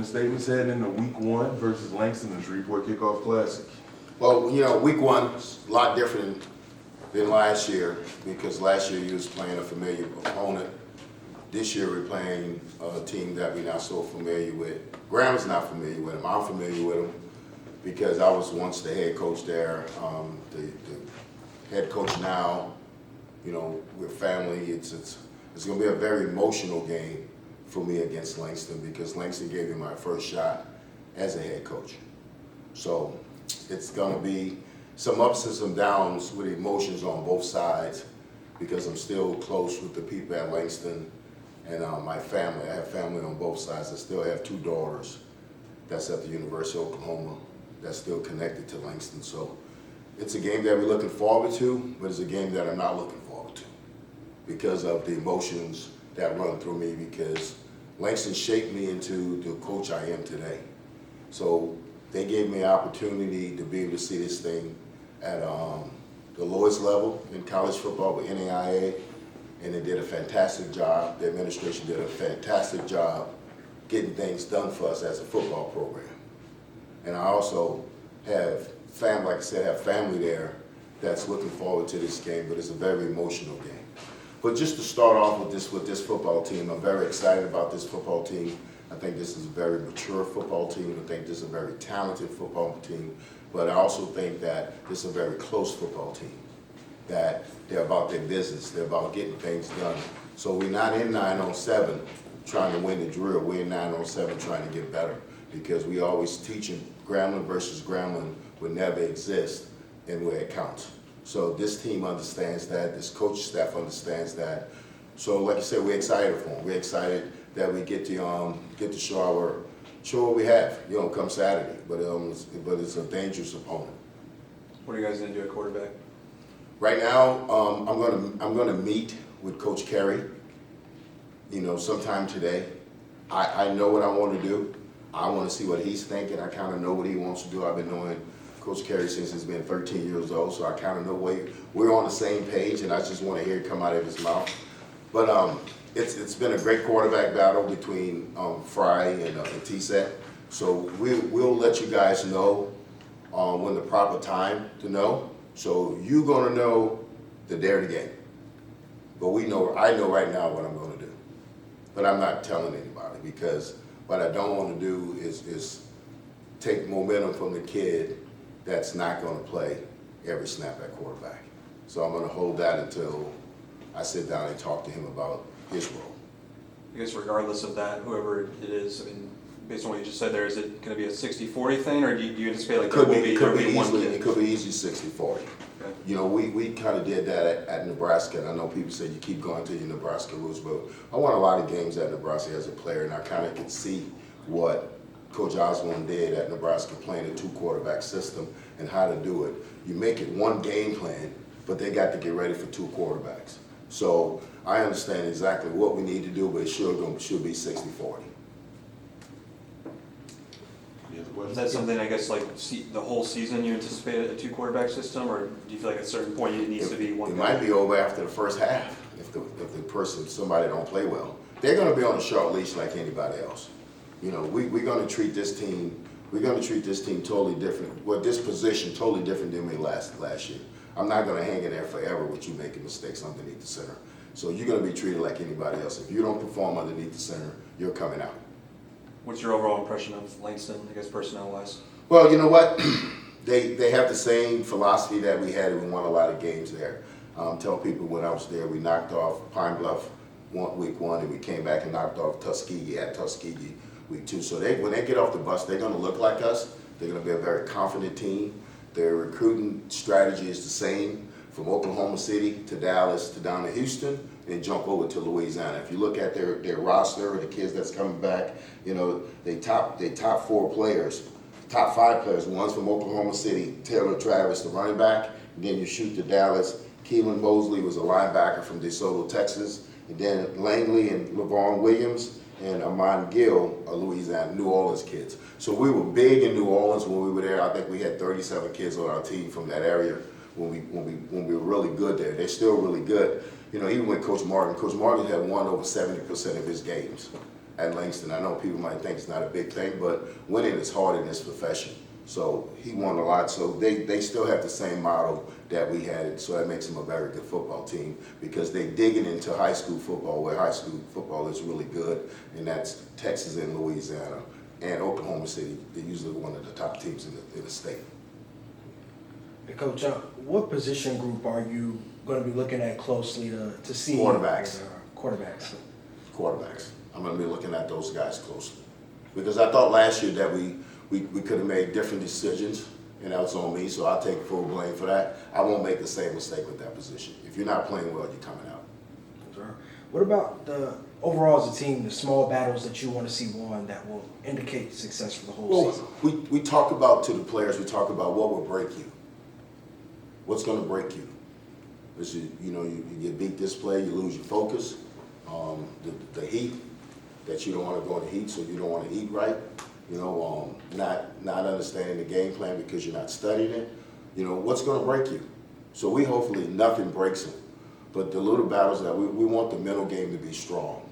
opening statements heading into week 1 versus Langston in the Shreveport Kickoff Classic. Well, week 1 is a lot different than last year because last year you was playing a familiar opponent. This year we're playing a team that we're not so familiar with. Graham's not familiar with them. I'm familiar with them because I was once the head coach there. The head coach now, we're family. It's going to be a very emotional game for me against Langston because Langston gave me my first shot as a head coach. So it's going to be some ups and some downs with emotions on both sides because I'm still close with the people at Langston and my family. I have family on both sides. I still have 2 daughters that's at the University of Oklahoma that's still connected to Langston. So it's a game that we're looking forward to, but it's a game that I'm not looking forward to because of the emotions that run through me because Langston shaped me into the coach I am today. So they gave me an opportunity to be able to see this thing at the lowest level in college football with NAIA, and they did a fantastic job. The administration did a fantastic job getting things done for us as a football program. And I also have family, like I said, have family there that's looking forward to this game, but it's a very emotional game. But just to start off with this football team, I'm very excited about this football team. I think this is a very mature football team. I think this is a very talented football team. But I also think that this is a very close football team, that they're about their business. They're about getting things done. So we're not in 9-on-7 trying to win the drill. We're in 9-on-7 trying to get better because we always teaching Grambling versus Grambling would never exist in where it counts. So this team understands that. This coach staff understands that. So like I said, we're excited for them. We're excited that we get to show what we have, come Saturday. But it's a dangerous opponent. What are you guys going to do at quarterback? Right now, I'm gonna meet with Coach Carey. Sometime today. I know what I want to do. I want to see what he's thinking. I kind of know what he wants to do. I've been knowing Coach Carey since he's been 13 years old, so I kind of know we're on the same page, and I just want to hear it come out of his mouth. But it's been a great quarterback battle between Fry and T-Set. So we'll let you guys know when the proper time to know. So you're going to know the day of the game. But I know right now what I'm going to do. But I'm not telling anybody because what I don't want to do is take momentum from the kid that's not going to play every snap at quarterback. So I'm going to hold that until I sit down and talk to him about his role. I guess regardless of that, whoever it is, based on what you just said there, is it going to be a 60-40 thing, or do you anticipate like It could be easy 60-40. Okay. We kind of did that at Nebraska, and I know people say you keep going to your Nebraska roots, but I won a lot of games at Nebraska as a player, and I kind of could see what Coach Osborne did at Nebraska playing a 2-quarterback system and how to do it. You make it one game plan, but they got to get ready for 2 quarterbacks. So I understand exactly what we need to do, but it should be 60-40. Is that something, I guess, like the whole season you anticipate a 2-quarterback system, or do you feel like at a certain point it needs to be one? It might be over after the first half if somebody don't play well. They're going to be on a short leash like anybody else. We're going to treat this team. We're going to treat this team totally different. Well, this position totally different than we last year. I'm not going to hang in there forever with you making mistakes underneath the center. So you're going to be treated like anybody else. If you don't perform underneath the center, you're coming out. What's your overall impression of Langston, I guess, personnel-wise? Well, you know what? They have the same philosophy that we had. We won a lot of games there. Tell people when I was there, we knocked off Pine Bluff week 1, and we came back and knocked off Tuskegee at Tuskegee week 2. So when they get off the bus, they're going to look like us. They're going to be a very confident team. Their recruiting strategy is the same from Oklahoma City to Dallas to down to Houston and jump over to Louisiana. If you look at their roster, the kids that's coming back, they top 4 players, top 5 players. One's from Oklahoma City, Taylor Travis, the running back. And then you shoot to Dallas. Keelan Mosley was a linebacker from DeSoto, Texas. And then Langley and LeVon Williams and Amon Gill are Louisiana, New Orleans kids. So we were big in New Orleans when we were there. I think we had 37 kids on our team from that area when we were really good there. They're still really good. Even with Coach Morgan had won over 70% of his games. at Langston. I know people might think it's not a big thing, but winning is hard in this profession. So he won a lot. So they still have the same model that we had. So that makes them a very good football team because they're digging into high school football, where high school football is really good, and that's Texas and Louisiana and Oklahoma City. They're usually one of the top teams in the state. Hey, Coach, what position group are you going to be looking at closely to see? Quarterbacks. Quarterbacks. Quarterbacks. I'm going to be looking at those guys closely because I thought last year that we could have made different decisions, and that was on me, so I'll take full blame for that. I won't make the same mistake with that position. If you're not playing well, you're coming out. Sure. What about the overall as a team, the small battles that you want to see won that will indicate success for the whole season? We talk about to the players, we talk about what will break you. What's going to break you? Is you get beat this play, you lose your focus, the heat, that you don't want to go in the heat, so you don't want to eat right. Not understanding the game plan because you're not studying it. What's going to break you? So hopefully nothing breaks them. But the little battles that we want the mental game to be strong.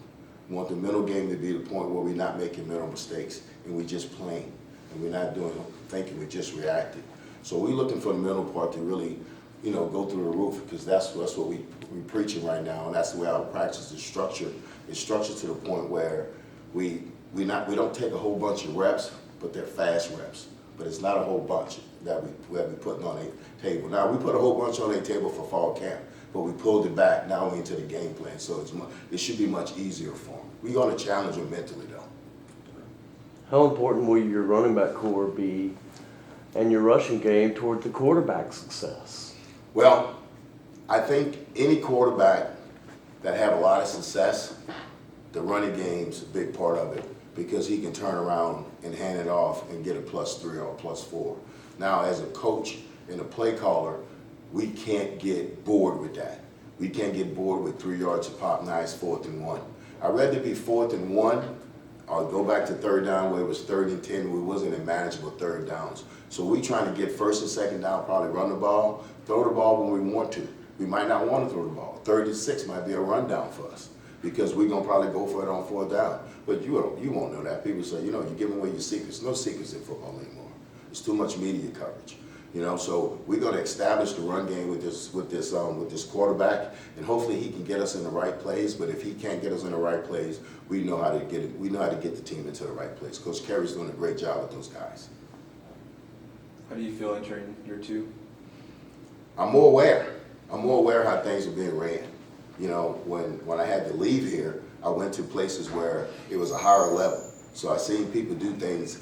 We want the mental game to be the point where we're not making mental mistakes and we're just playing. And we're not doing thinking, we're just reacting. So we're looking for the mental part to really, go through the roof because that's what we're preaching right now. And that's the way our practice is structured. It's structured to the point where we don't take a whole bunch of reps, but they're fast reps. But it's not a whole bunch that we're putting on a table. Now, we put a whole bunch on a table for fall camp, but we pulled it back now into the game plan. So it should be much easier for them. We're going to challenge them mentally, though. How important will your running back core be and your rushing game toward the quarterback success? Well, I think any quarterback that have a lot of success, the running game's a big part of it because he can turn around and hand it off and get a +3 or a +4. Now, as a coach and a play caller, we can't get bored with that. We can't get bored with 3 yards of pop, nice 4th and 1. I'd rather be 4th and 1 or go back to 3rd down where it was 3rd and 10, we wasn't in manageable 3rd downs. So we trying to get 1st and 2nd down, probably run the ball, throw the ball when we want to. We might not want to throw the ball. 3rd and 6 might be a rundown for us because we're going to probably go for it on 4th down. But you won't know that. People say, you're giving away your secrets. No secrets in football anymore. It's too much media coverage. So we're going to establish the run game with this quarterback, and hopefully he can get us in the right place. But if he can't get us in the right place, we know how to get it. We know how to get the team into the right place. Coach Carey's doing a great job with those guys. How do you feel entering year 2? I'm more aware. I'm more aware how things are being ran. When I had to leave here, I went to places where it was a higher level. So I seen people do things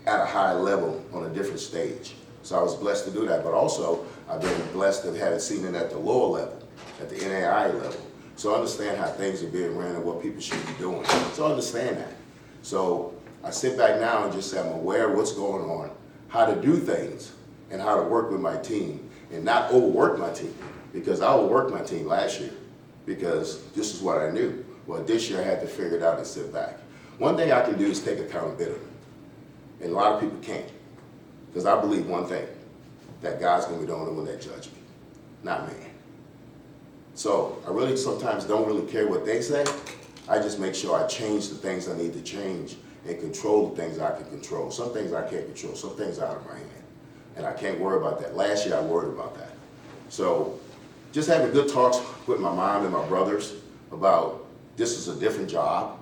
at a higher level on a different stage. So I was blessed to do that. But also, I've been blessed to have seen it at the lower level, at the NAI level. So I understand how things are being ran and what people should be doing. So I understand that. So I sit back now and just say I'm aware of what's going on, how to do things, and how to work with my team and not overwork my team. Because I overworked my team last year because this is what I knew. Well, this year I had to figure it out and sit back. One thing I can do is take accountability. And a lot of people can't. Because I believe one thing, that God's going to be the only one that judge me, not man. So I really sometimes don't really care what they say. I just make sure I change the things I need to change and control the things I can control. Some things I can't control, some things are out of my hand. And I can't worry about that. Last year I worried about that. So just having good talks with my mom and my brothers about this is a different job,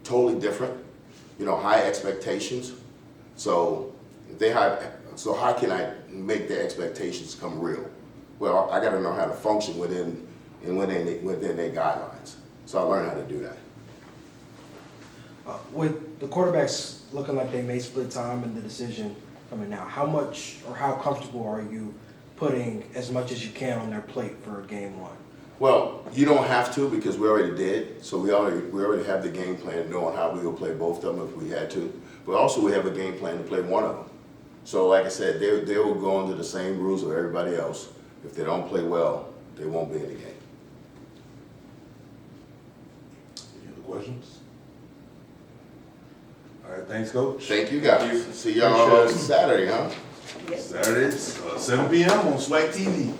totally different, high expectations. So how can I make their expectations come real? Well, I got to know how to function within their guidelines. So I learned how to do that. With the quarterbacks looking like they may split time in the decision coming now, how much or how comfortable are you putting as much as you can on their plate for game 1? Well, you don't have to because we already did. So we already have the game plan knowing how we will play both of them if we had to. But also we have a game plan to play one of them. So like I said, they will go under the same rules of everybody else. If they don't play well, they won't be in the game. Any other questions? All right, thanks, Coach. Thank you guys. See y'all Appreciate it. Saturday, huh? Saturdays, 7 p.m. on Swag TV.